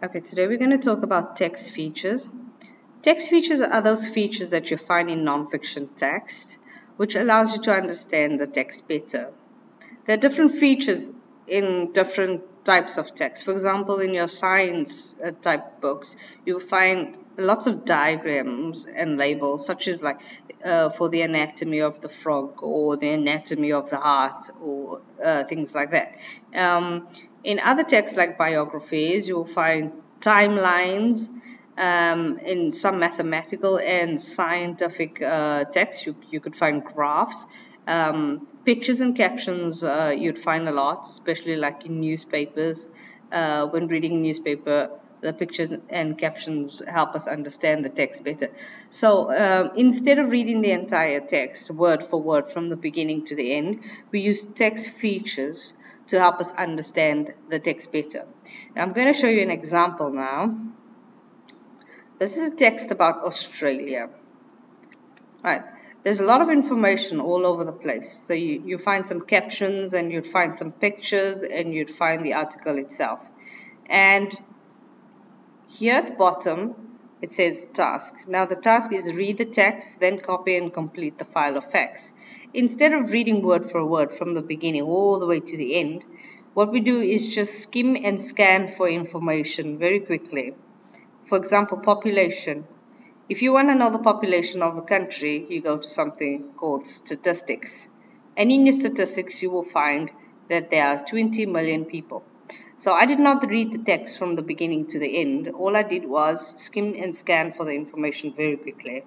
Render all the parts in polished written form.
Okay, today we're going to talk about text features. Text features are those features that you find in nonfiction text, which allows you to understand the text better. There are different features in different types of text. For example, in your science type books, you'll find lots of diagrams and labels, such as like for the anatomy of the frog or the anatomy of the heart or things like that. In other texts like biographies, you'll find timelines. In some mathematical and scientific texts, you could find graphs. Pictures and captions you'd find a lot, especially like in newspapers. When reading newspaper, the pictures and captions help us understand the text better. So instead of reading the entire text word for word from the beginning to the end, we use text features to help us understand the text better. Now, I'm going to show you an example now. This is a text about Australia. Right. There's a lot of information all over the place. So you find some captions and you'd find some pictures and you'd find the article itself. And here at the bottom, it says task. Now the task is read the text, then copy and complete the file of facts. Instead of reading word for word from the beginning all the way to the end, what we do is just skim and scan for information very quickly. For example, population. If you want to know the population of the country, you go to something called statistics. And in your statistics, you will find that there are 20 million people. So I did not read the text from the beginning to the end. All I did was skim and scan for the information very quickly.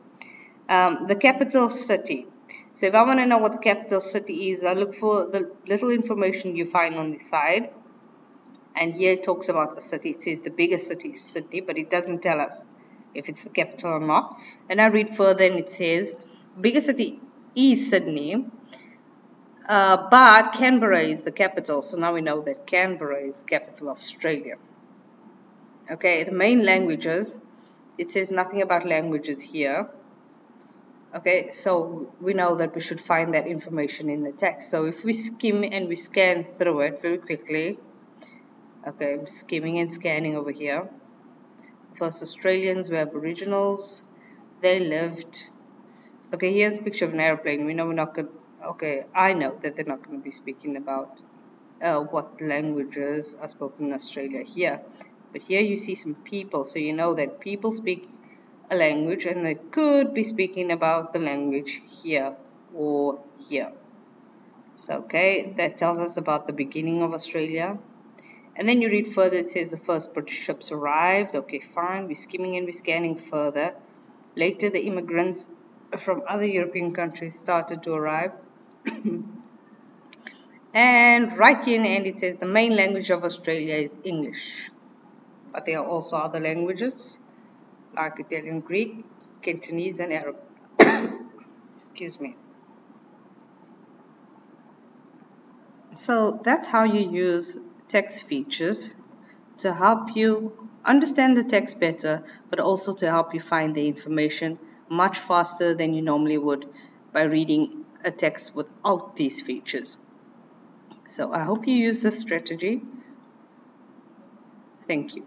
The capital city. So if I want to know what the capital city is, I look for the little information you find on the side. And here it talks about the city. It says the biggest city is Sydney, but it doesn't tell us if it's the capital or not. And I read further and it says biggest city is Sydney, but Canberra is the capital. So now we know that Canberra is the capital of Australia. Okay, the main languages, it says nothing about languages here. Okay, so we know that we should find that information in the text. So if we skim and we scan through it very quickly, okay, I'm skimming and scanning over here. First Australians were Aboriginals. They lived. Okay, here's a picture of an airplane. We know we're not going. Okay, I know that they're not going to be speaking about what languages are spoken in Australia here. But here you see some people, so you know that people speak a language, and they could be speaking about the language here or here. So okay, that tells us about the beginning of Australia. And then you read further, it says the first British ships arrived. Okay, fine. We're skimming and we're scanning further. Later, the immigrants from other European countries started to arrive. And right here in the end, it says the main language of Australia is English. But there are also other languages like Italian, Greek, Cantonese, and Arab. Excuse me. So that's how you use text features to help you understand the text better, but also to help you find the information much faster than you normally would by reading a text without these features. So I hope you use this strategy. Thank you.